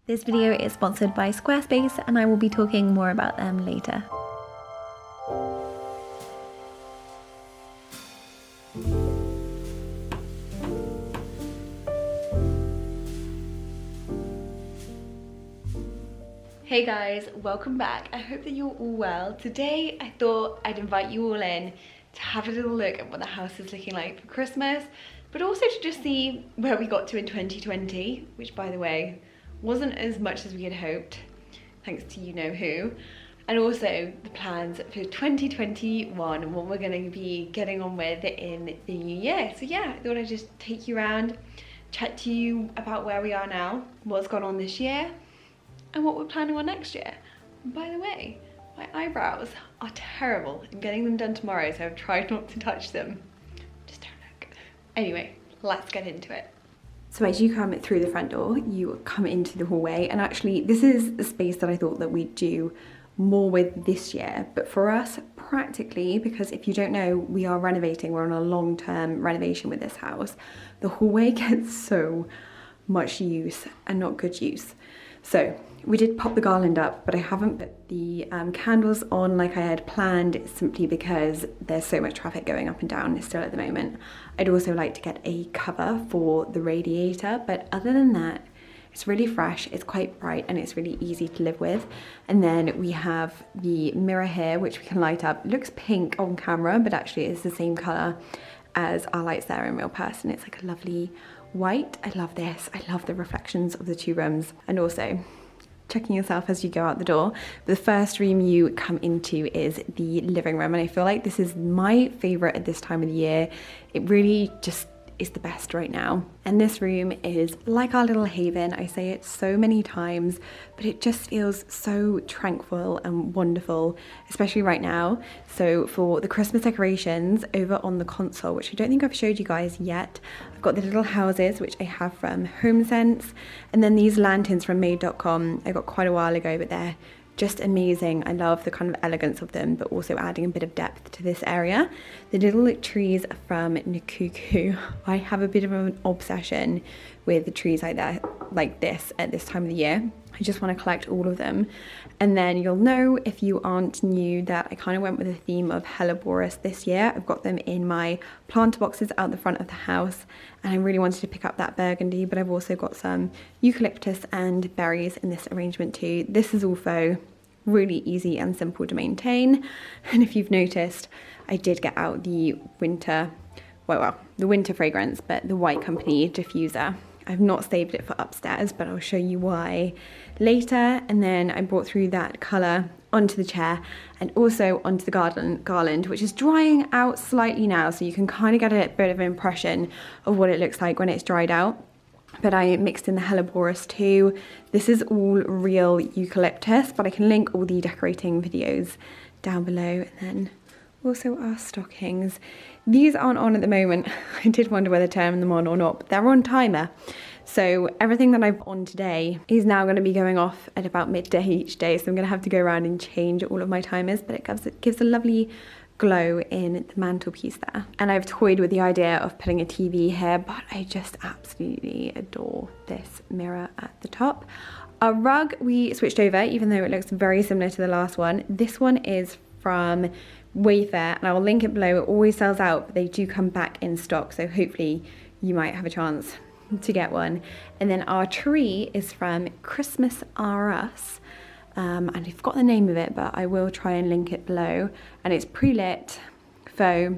This video is sponsored by Squarespace and I will be talking more about them later. Hey guys, welcome back. I hope that you're all well. Today I thought I'd invite you all in to have a little look at what the house is looking like for Christmas, but also to just see where we got to in 2020, which by the way, wasn't as much as we had hoped, thanks to you know who, and also the plans for 2021 and what we're going to be getting on with in the new year. So yeah, I thought I'd just take you around, chat to you about where we are now, what's gone on this year, and what we're planning on next year. And by the way, my eyebrows are terrible. I'm getting them done tomorrow, so I've tried not to touch them. Just don't look. Anyway, let's get into it. So as you come through the front door, you come into the hallway, and actually this is the space that I thought that we'd do more with this year, but for us practically, because if you don't know, we are renovating, we're on a long-term renovation with this house, the hallway gets so much use and not good use. So we did pop the garland up, but I haven't put the candles on like I had planned, simply because there's so much traffic going up and down still at the moment. I'd also like to get a cover for the radiator, but other than that, it's really fresh, it's quite bright, and it's really easy to live with. And then we have the mirror here, which we can light up. It looks pink on camera, but actually it's the same colour as our lights there in real person. It's like a lovely white. I love this. I love the reflections of the two rooms, and also checking yourself as you go out the door. The first room you come into is the living room, and I feel like this is my favorite at this time of the year. It really just is the best right now. And this room is like our little haven. I say it so many times, but it just feels so tranquil and wonderful, especially right now. So for the Christmas decorations over on the console, which I don't think I've showed you guys yet, I've got the little houses, which I have from HomeSense, and then these lanterns from made.com I got quite a while ago, but they're just amazing. I love the kind of elegance of them, but also adding a bit of depth to this area. The little trees from Nikuku. I have a bit of an obsession with the trees like this at this time of the year. I just want to collect all of them. And then you'll know, if you aren't new, that I kind of went with a theme of Helleborus this year. I've got them in my planter boxes out the front of the house, and I really wanted to pick up that burgundy, but I've also got some eucalyptus and berries in this arrangement too. This is all faux, really easy and simple to maintain. And if you've noticed, I did get out the winter, the winter fragrance, but the White Company diffuser. I've not saved it for upstairs, but I'll show you why later. And then I brought through that colour onto the chair and also onto the garland, which is drying out slightly now, so you can kind of get a bit of an impression of what it looks like when it's dried out. But I mixed in the Helleborus too. This is all real eucalyptus, but I can link all the decorating videos down below. And then also our stockings. These aren't on at the moment. I did wonder whether to turn them on or not, but they're on timer. So everything that I've on today is now going to be going off at about midday each day. So I'm going to have to go around and change all of my timers, but it gives a lovely glow in the mantelpiece there. And I've toyed with the idea of putting a TV here, but I just absolutely adore this mirror at the top. Our rug we switched over, even though it looks very similar to the last one. This one is from Wayfair, and I will link it below. It always sells out, but they do come back in stock, so hopefully you might have a chance to get one. And then our tree is from Christmas R Us, and I forgot the name of it, but I will try and link it below. And it's pre-lit, faux,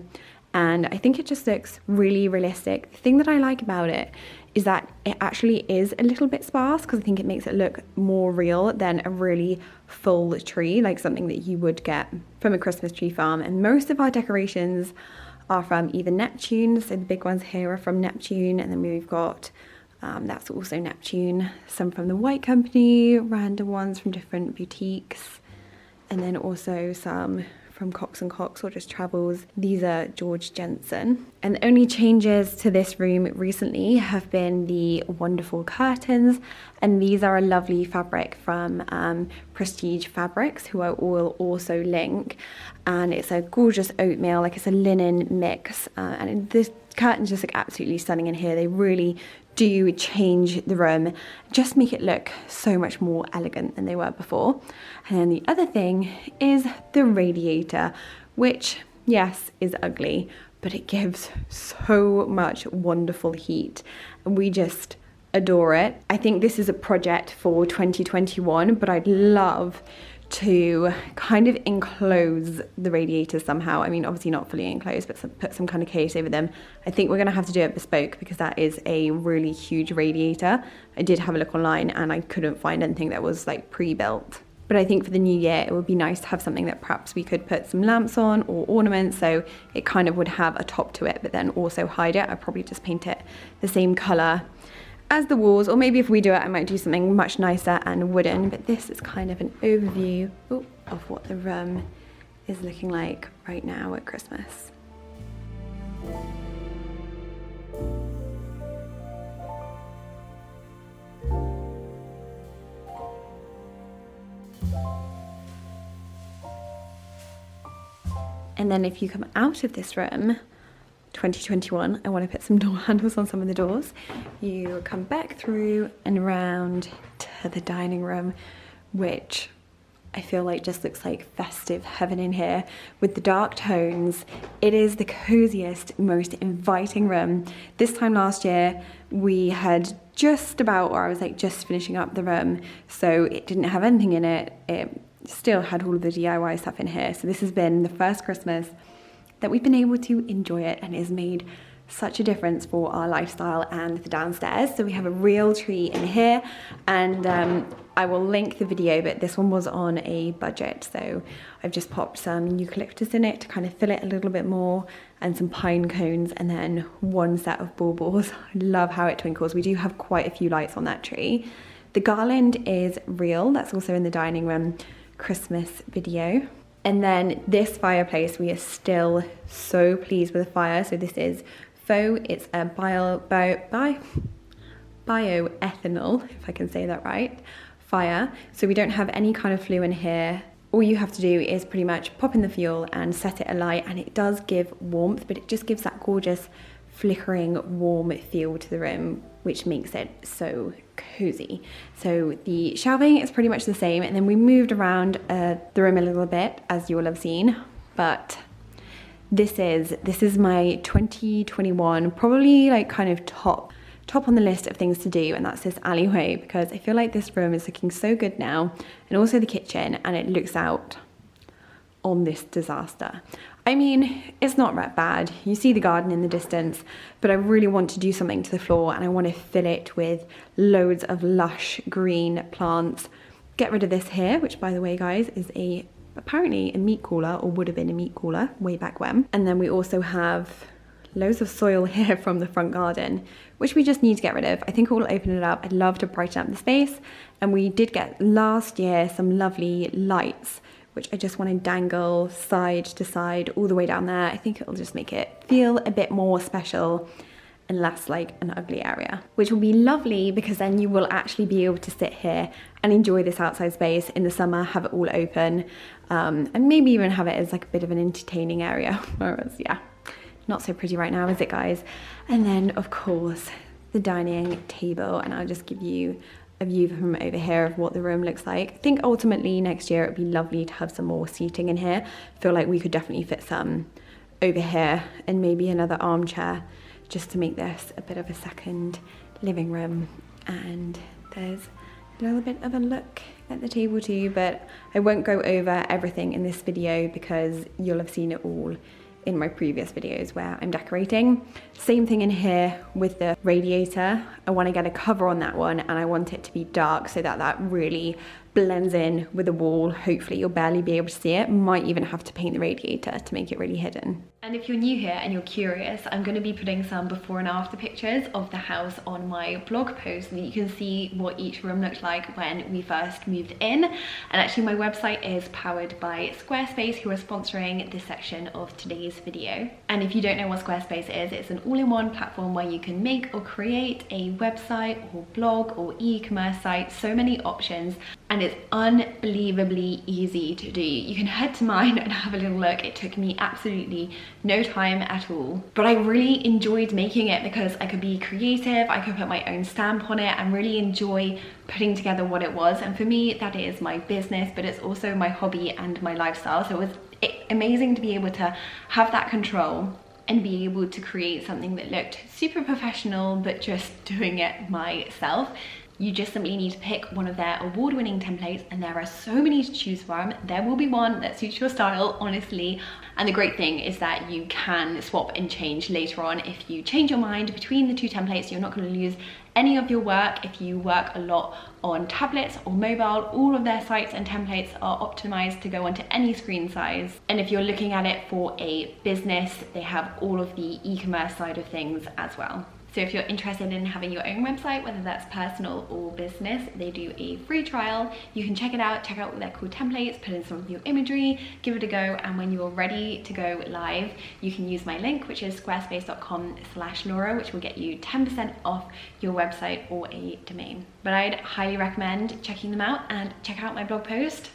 and I think it just looks really realistic. The thing that I like about it is that it actually is a little bit sparse, because I think it makes it look more real than a really full tree, like something that you would get from a Christmas tree farm. And most of our decorations are from either Neptune, so the big ones here are from Neptune, and then we've got that's also Neptune, some from the White Company, random ones from different boutiques, and then also some from Cox & Cox or just Travels. These are George Jensen. And the only changes to this room recently have been the wonderful curtains, and these are a lovely fabric from Prestige Fabrics, who I will also link. And it's a gorgeous oatmeal, like it's a linen mix, and this curtains just look absolutely stunning in here. They really do change the room, just make it look so much more elegant than they were before. And then the other thing is the radiator, which, yes, is ugly, but it gives so much wonderful heat, and we just adore it. I think this is a project for 2021, but I'd love to kind of enclose the radiators somehow. I mean, obviously not fully enclosed, but put some kind of case over them. I think we're gonna have to do it bespoke because that is a really huge radiator. I did have a look online and I couldn't find anything that was like pre-built. But I think for the new year, it would be nice to have something that perhaps we could put some lamps on or ornaments, so it kind of would have a top to it, but then also hide it. I'd probably just paint it the same color as the walls, or maybe if we do it, I might do something much nicer and wooden. But this is kind of an overview of what the room is looking like right now at Christmas. And then if you come out of this room, 2021, I want to put some door handles on some of the doors. You come back through and around to the dining room, which I feel like just looks like festive heaven in here with the dark tones. It is the coziest, most inviting room. This time last year, we had just about, or I was like just finishing up the room, so it didn't have anything in it. It still had all of the DIY stuff in here. So this has been the first Christmas that we've been able to enjoy it, and it has made such a difference for our lifestyle and the downstairs. So we have a real tree in here, and I will link the video, but this one was on a budget. So I've just popped some eucalyptus in it to kind of fill it a little bit more, and some pine cones, and then one set of baubles. I love how it twinkles. We do have quite a few lights on that tree. The garland is real. That's also in the dining room Christmas video. And then this fireplace, we are still so pleased with the fire. So this is faux, it's a bioethanol, if I can say that right, fire. So we don't have any kind of flue in here. All you have to do is pretty much pop in the fuel and set it alight, and it does give warmth, but it just gives that gorgeous flickering warm feel to the room, which makes it so cozy. So the shelving is pretty much the same, and then we moved around the room a little bit, as you will have seen, but this is my 2021 probably like kind of top on the list of things to do, and that's this alleyway, because I feel like this room is looking so good now, and also the kitchen, and it looks out on this disaster. I mean, it's not that bad. You see the garden in the distance, but I really want to do something to the floor, and I want to fill it with loads of lush green plants. Get rid of this here, which by the way, guys, is apparently a meat cooler, or would have been a meat cooler way back when. And then we also have loads of soil here from the front garden, which we just need to get rid of. I think we'll open it up. I'd love to brighten up the space. And we did get last year some lovely lights, which I just want to dangle side to side all the way down there. I think it'll just make it feel a bit more special and less like an ugly area, which will be lovely, because then you will actually be able to sit here and enjoy this outside space in the summer, have it all open, and maybe even have it as like a bit of an entertaining area. Whereas, yeah, not so pretty right now, is it, guys? And then of course the dining table, and I'll just give you a view from over here of what the room looks like. I think ultimately next year it'd be lovely to have some more seating in here. I feel like we could definitely fit some over here, and maybe another armchair, just to make this a bit of a second living room. And there's a little bit of a look at the table too, but I won't go over everything in this video because you'll have seen it all in my previous videos where I'm decorating. Same thing in here with the radiator. I want to get a cover on that one, and I want it to be dark so that that really blends in with the wall. Hopefully you'll barely be able to see it. Might even have to paint the radiator to make it really hidden. And if you're new here and you're curious, I'm going to be putting some before and after pictures of the house on my blog post so that you can see what each room looked like when we first moved in. And actually my website is powered by Squarespace, who are sponsoring this section of today's video. And if you don't know what Squarespace is, it's an all-in-one platform where you can make or create a website or blog or e-commerce site. So many options, and it's unbelievably easy to do. You can head to mine and have a little look. It took me absolutely no time at all. But I really enjoyed making it because I could be creative, I could put my own stamp on it and really enjoy putting together what it was. And for me, that is my business, but it's also my hobby and my lifestyle. So it was amazing to be able to have that control and be able to create something that looked super professional, but just doing it myself. You just simply need to pick one of their award-winning templates, and there are so many to choose from. There will be one that suits your style, honestly. And the great thing is that you can swap and change later on. If you change your mind between the two templates, you're not going to lose any of your work. If you work a lot on tablets or mobile, all of their sites and templates are optimized to go onto any screen size. And if you're looking at it for a business, they have all of the e-commerce side of things as well. So if you're interested in having your own website, whether that's personal or business, they do a free trial. You can check it out, check out their cool templates, put in some of your imagery, give it a go, and when you're ready to go live, you can use my link, which is squarespace.com/Laura, which will get you 10% off your website or a domain. But I'd highly recommend checking them out, and check out my blog post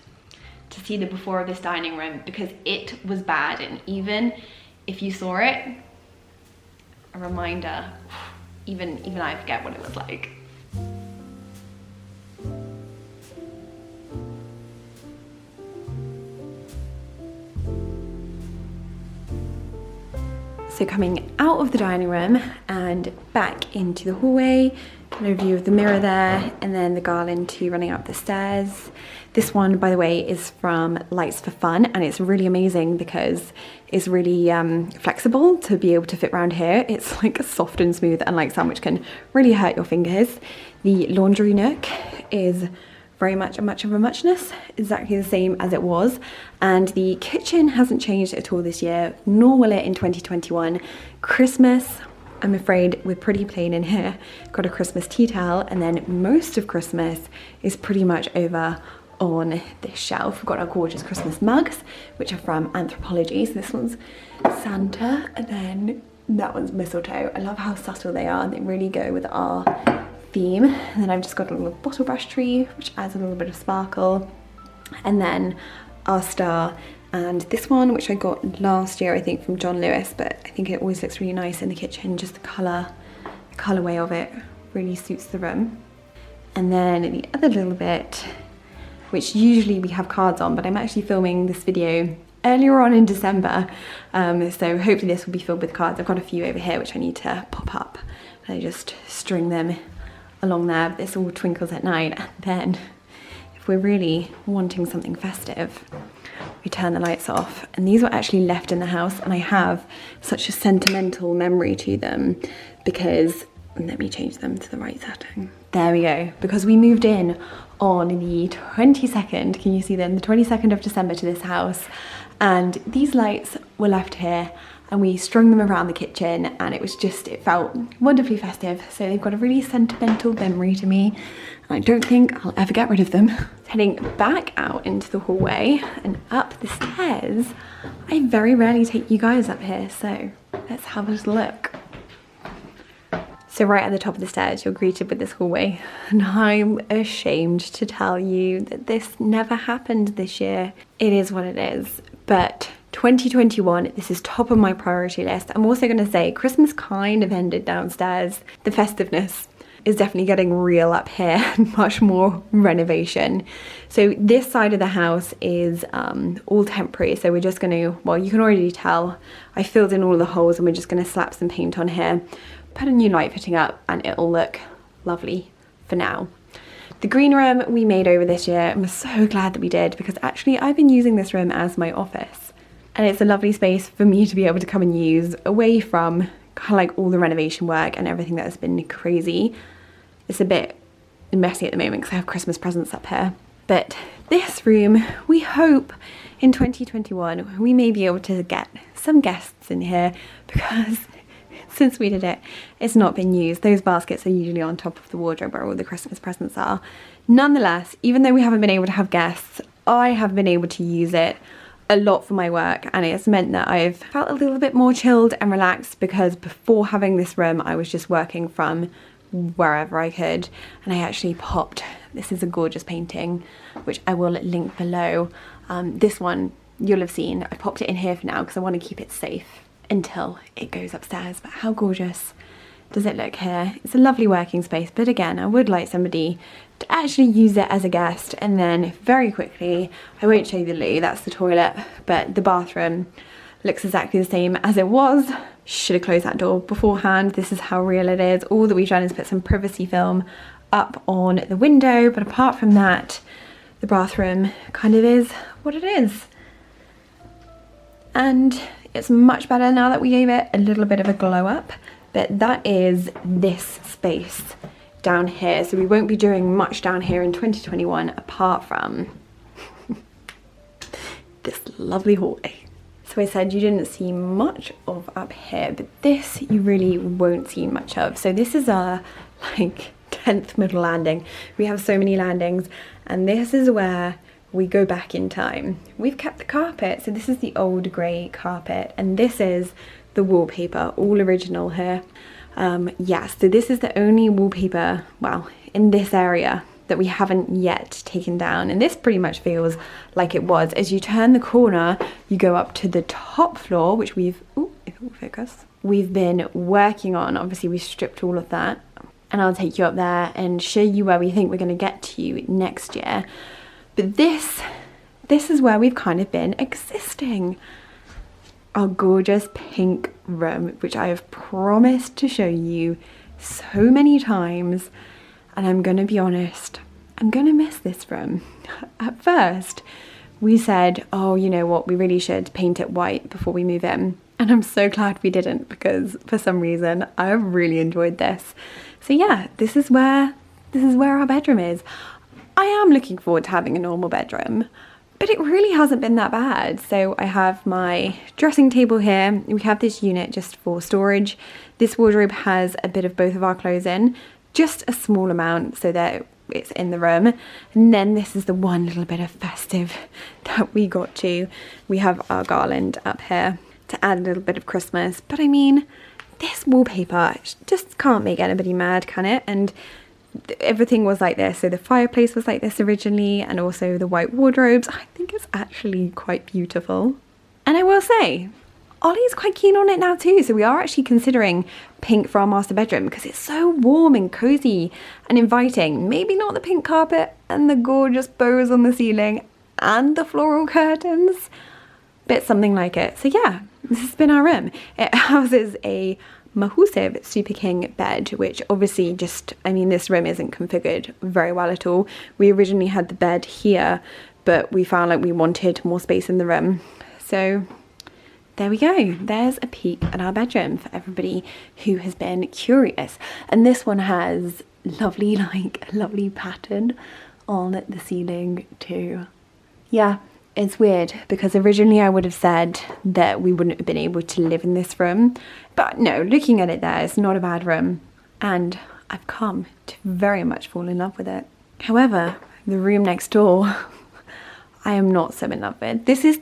to see the before of this dining room, because it was bad. And even if you saw it, a reminder, even I forget what it was like. So coming out of the dining room and back into the hallway, kind of view of the mirror there, and then the garland too running up the stairs. This one, by the way, is from Lights for Fun, and it's really amazing because it's really flexible to be able to fit around here. It's like soft and smooth, unlike some which can really hurt your fingers. The laundry nook is very much of a muchness, exactly the same as it was. And the kitchen hasn't changed at all this year, nor will it in 2021. Christmas, I'm afraid we're pretty plain in here. Got a Christmas tea towel, and then most of Christmas is pretty much over on this shelf. We've got our gorgeous Christmas mugs, which are from Anthropology. So this one's Santa, and then that one's mistletoe. I love how subtle they are. They really go with our theme. And then I've just got a little bottle brush tree, which adds a little bit of sparkle. And then our star, and this one, which I got last year, I think, from John Lewis, but I think it always looks really nice in the kitchen. Just the colorway of it really suits the room. And then the other little bit, which usually we have cards on, but I'm actually filming this video earlier on in December, so hopefully this will be filled with cards. I've got a few over here which I need to pop up, and I just string them along there. This all twinkles at night, and then if we're really wanting something festive, we turn the lights off. And these were actually left in the house, and I have such a sentimental memory to them because, let me change them to the right setting. There we go, because we moved in on the 22nd, can you see them? The 22nd of December to this house, and these lights were left here, and we strung them around the kitchen, and it felt wonderfully festive. So they've got a really sentimental memory to me, and I don't think I'll ever get rid of them. Heading back out into the hallway and up the stairs, I very rarely take you guys up here, so let's have a little look. So right at the top of the stairs, you're greeted with this hallway, and I'm ashamed to tell you that this never happened this year. It is what it is, but 2021, this is top of my priority list. I'm also going to say Christmas kind of ended downstairs. The festiveness is definitely getting real up here, and much more renovation. So this side of the house is all temporary, so we're just going to, well, you can already tell, I filled in all the holes, and we're just going to slap some paint on here, put a new light fitting up, and it'll look lovely for now. The green room we made over this year, and we're so glad that we did, because actually I've been using this room as my office, and it's a lovely space for me to be able to come and use away from kind of like all the renovation work and everything that has been crazy. It's a bit messy at the moment because I have Christmas presents up here, but this room, we hope in 2021 we may be able to get some guests in here, because since we did it, it's not been used. Those baskets are usually on top of the wardrobe where all the Christmas presents are. Nonetheless, even though we haven't been able to have guests, I have been able to use it a lot for my work, and it's meant that I've felt a little bit more chilled and relaxed, because before having this room I was just working from wherever I could. And I actually popped, this is a gorgeous painting which I will link below. This one you'll have seen, I popped it in here for now because I want to keep it safe. until it goes upstairs. But how gorgeous does it look here? It's a lovely working space, but again, I would like somebody to actually use it as a guest. And then very quickly, I won't show you the loo, that's the toilet, but the bathroom looks exactly the same as it was. Should have closed that door beforehand. This is how real it is. All that we've done is put some privacy film up on the window, but apart from that, the bathroom kind of is what it is. And it's much better now that we gave it a little bit of a glow up. But that is this space down here. So we won't be doing much down here in 2021 apart from this lovely hallway. So I said you didn't see much of up here, but this you really won't see much of. So this is our like 10th middle landing. We have so many landings, and this is where we go back in time. We've kept the carpet. So this is the old grey carpet, and this is the wallpaper, all original here. Yes, so this is the only wallpaper, well, in this area that we haven't yet taken down, and this pretty much feels like it was. As you turn the corner, you go up to the top floor, which we've, ooh, if it will focus, we've been working on. Obviously we stripped all of that, and I'll take you up there and show you where we think we're going to get to next year. But this is where we've kind of been existing. Our gorgeous pink room, which I have promised to show you so many times, and I'm gonna be honest, I'm gonna miss this room. At first, we said, oh, you know what, we really should paint it white before we move in. And I'm so glad we didn't, because for some reason, I really enjoyed this. So yeah, this is where our bedroom is. I am looking forward to having a normal bedroom, but it really hasn't been that bad. So I have my dressing table here. We have this unit just for storage. This wardrobe has a bit of both of our clothes in, just a small amount so that it's in the room. And then this is the one little bit of festive that we got to. We have our garland up here to add a little bit of Christmas. But I mean, this wallpaper just can't make anybody mad, can it? And everything was like this. So the fireplace was like this originally, and also the white wardrobes. I think it's actually quite beautiful. And I will say, Ollie's quite keen on it now too. So we are actually considering pink for our master bedroom because it's so warm and cozy and inviting. Maybe not the pink carpet and the gorgeous bows on the ceiling and the floral curtains, but something like it. So yeah, this has been our room. It houses a massive Super King bed, which obviously just, I mean, this room isn't configured very well at all. We originally had the bed here, but we found like we wanted more space in the room. So there we go. There's a peek at our bedroom for everybody who has been curious. And this one has lovely, like, lovely pattern on the ceiling too. Yeah, it's weird because originally I would have said that we wouldn't have been able to live in this room. But no, looking at it there, it's not a bad room. And I've come to very much fall in love with it. However, the room next door, I am not so in love with. This is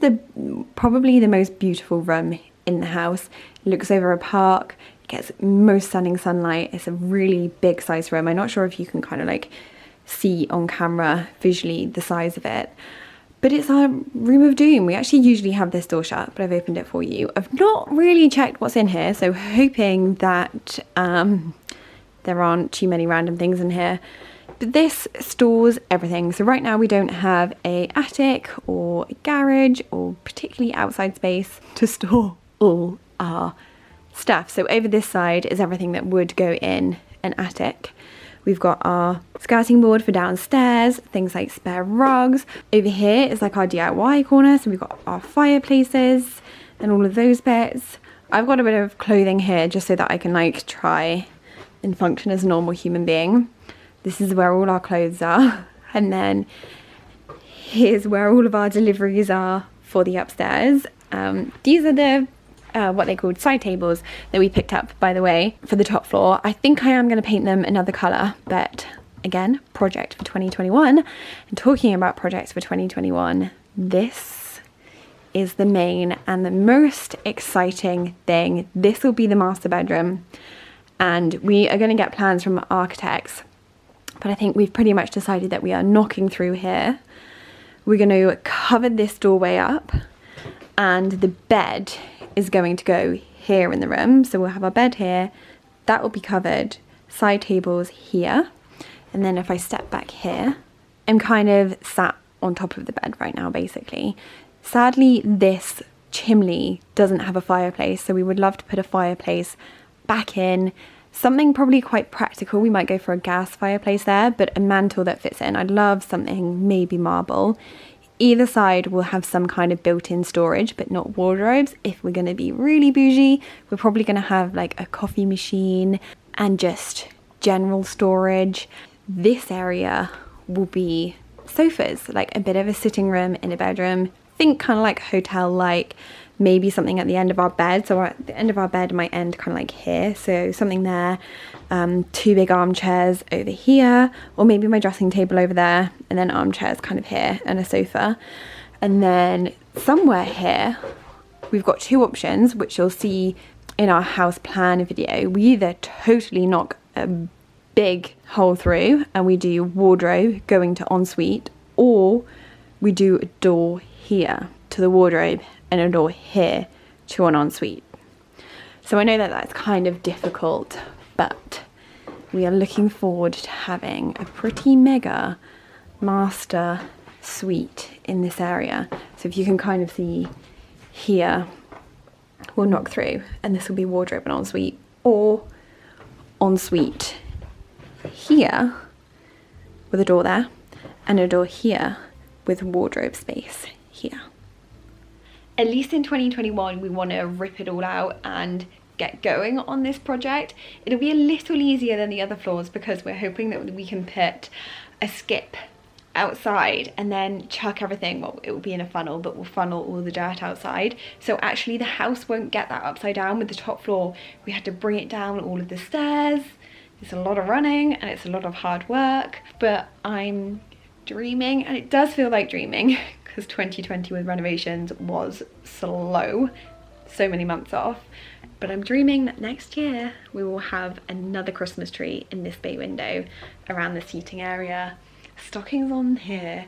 probably the most beautiful room in the house. It looks over a park, it gets most stunning sunlight. It's a really big size room. I'm not sure if you can kind of like see on camera visually the size of it. But it's our room of doom. We actually usually have this door shut, but I've opened it for you. I've not really checked what's in here, so hoping that there aren't too many random things in here. But this stores everything. So right now we don't have an attic or a garage or particularly outside space to store all our stuff. So over this side is everything that would go in an attic. We've got our skirting board for downstairs, things like spare rugs. Over here is like our DIY corner, so we've got our fireplaces and all of those bits. I've got a bit of clothing here just so that I can like try and function as a normal human being. This is where all our clothes are. And then here's where all of our deliveries are for the upstairs. These are the what they called side tables that we picked up, by the way, for the top floor. I think I am going to paint them another colour, but again, project for 2021. And talking about projects for 2021, this is the main and the most exciting thing. This will be the master bedroom, and we are going to get plans from architects, but I think we've pretty much decided that we are knocking through here. We're going to cover this doorway up, and the bed is going to go here in the room. So we'll have our bed here, that will be covered, side tables here. And then if I step back here, I'm kind of sat on top of the bed right now, basically. Sadly, this chimney doesn't have a fireplace, so we would love to put a fireplace back in. Something probably quite practical. We might go for a gas fireplace there, but a mantle that fits in. I'd love something, maybe marble. Either side will have some kind of built-in storage, but not wardrobes. If we're going to be really bougie, we're probably going to have like a coffee machine and just general storage. This area will be sofas, like a bit of a sitting room in a bedroom. Think kind of like hotel-like. Maybe something at the end of our bed. So at the end of our bed might end kind of like here. So something there, 2 big armchairs over here, or maybe my dressing table over there, and then armchairs kind of here and a sofa. And then somewhere here, we've got 2 options, which you'll see in our house plan video. We either totally knock a big hole through and we do wardrobe going to ensuite, or we do a door here to the wardrobe and a door here to an ensuite. So I know that that's kind of difficult, but we are looking forward to having a pretty mega master suite in this area. So if you can kind of see here, we'll knock through and this will be wardrobe and ensuite, or ensuite here with a door there and a door here with wardrobe space here. At least in 2021, we want to rip it all out and get going on this project. It'll be a little easier than the other floors because we're hoping that we can put a skip outside and then chuck everything. Well, it will be in a funnel, but we'll funnel all the dirt outside. So actually the house won't get that upside down. With the top floor, we had to bring it down all of the stairs. It's a lot of running and it's a lot of hard work, but I'm dreaming, and it does feel like dreaming because 2020 with renovations was slow, so many months off. But I'm dreaming that next year we will have another Christmas tree in this bay window around the seating area. Stockings on here,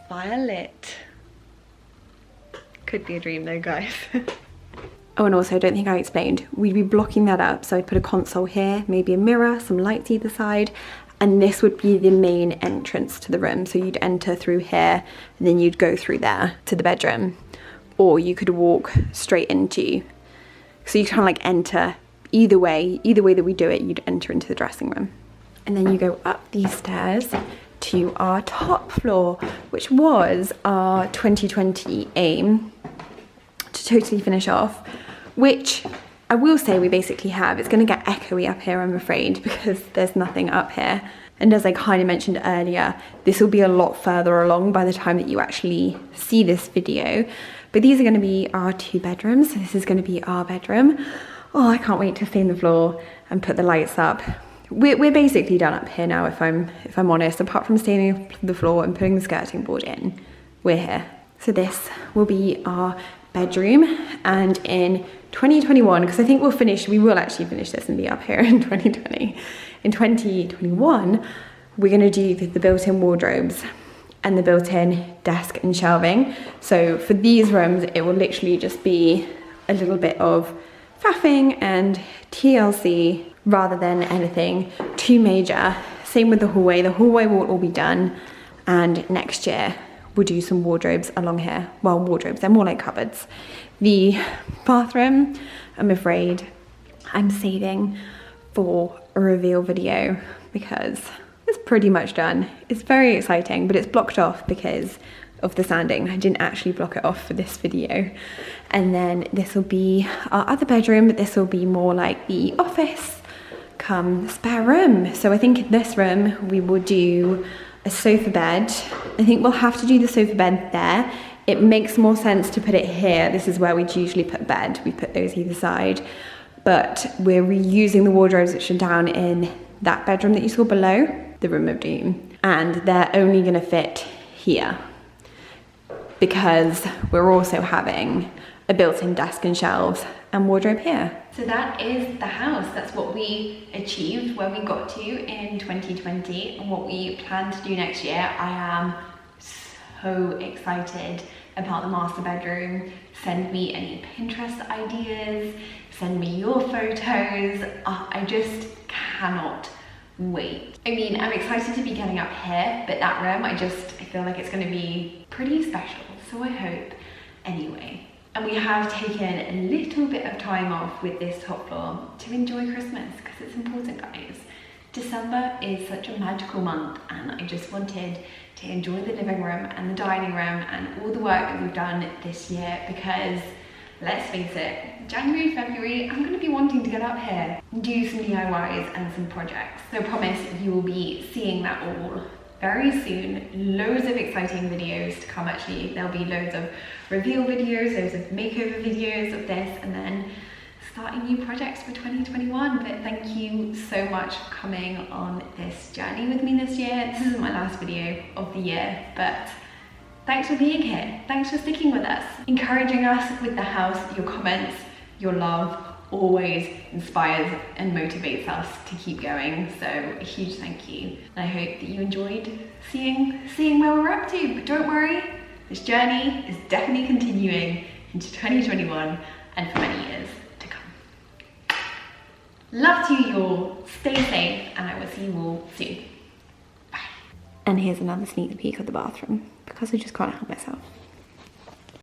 fire lit. Could be a dream though, guys. Oh, and also I don't think I explained, we'd be blocking that up. So I'd put a console here, maybe a mirror, some lights either side, and this would be the main entrance to the room. So you'd enter through here and then you'd go through there to the bedroom, or you could walk straight into. So you kind of like enter either way that we do it, you'd enter into the dressing room. And then you go up these stairs to our top floor, which was our 2020 aim to totally finish off, which I will say we basically have. It's going to get echoey up here, I'm afraid, because there's nothing up here. And as I kind of mentioned earlier, this will be a lot further along by the time that you actually see this video. But these are going to be our 2 bedrooms. So this is going to be our bedroom. Oh, I can't wait to stain the floor and put the lights up. We're basically done up here now, if I'm honest. Apart from staining the floor and putting the skirting board in, we're here. So this will be our bedroom, and in 2021, because I think we will actually finish this and be up here in 2020. In 2021, we're going to do the built-in wardrobes and the built-in desk and shelving. So for these rooms, it will literally just be a little bit of faffing and TLC rather than anything too major. Same with the hallway. The hallway will all be done, and next year we'll do some wardrobes along here. Well, wardrobes, they're more like cupboards. The bathroom, I'm afraid I'm saving for a reveal video because it's pretty much done. It's very exciting, but it's blocked off because of the sanding. I didn't actually block it off for this video. And then this will be our other bedroom, but this will be more like the office come spare room. So I think in this room we will do a sofa bed. I think we'll have to do the sofa bed there. It makes more sense to put it here. This is where we'd usually put bed. We put those either side, but we're reusing the wardrobes which are down in that bedroom that you saw below, the room of doom. And they're only gonna fit here because we're also having a built-in desk and shelves and wardrobe here. So that is the house. That's what we achieved, where we got to in 2020, and what we plan to do next year. I am so excited about the master bedroom. Send me any Pinterest ideas, send me your photos. I just cannot wait. I mean, I'm excited to be getting up here, but that room, I feel like it's gonna be pretty special, so I hope anyway. And we have taken a little bit of time off with this top floor to enjoy Christmas, because it's important, guys. December is such a magical month, and I just wanted to enjoy the living room and the dining room and all the work that we've done this year, because let's face it, January, February, I'm gonna be wanting to get up here and do some DIYs and some projects. So I promise you will be seeing that all very soon. Loads of exciting videos to come actually. There'll be loads of reveal videos, loads of makeover videos of this, and then starting new projects for 2021. But thank you so much for coming on this journey with me this year. This isn't my last video of the year, but thanks for being here. Thanks for sticking with us, encouraging us with the house. Your comments, your love always inspires and motivates us to keep going. So a huge thank you. And I hope that you enjoyed seeing where we're up to. But don't worry, this journey is definitely continuing into 2021 and for many years to come. Love to you all. Stay safe, and I will see you all soon. Bye. And here's another sneak peek of the bathroom, because I just can't help myself.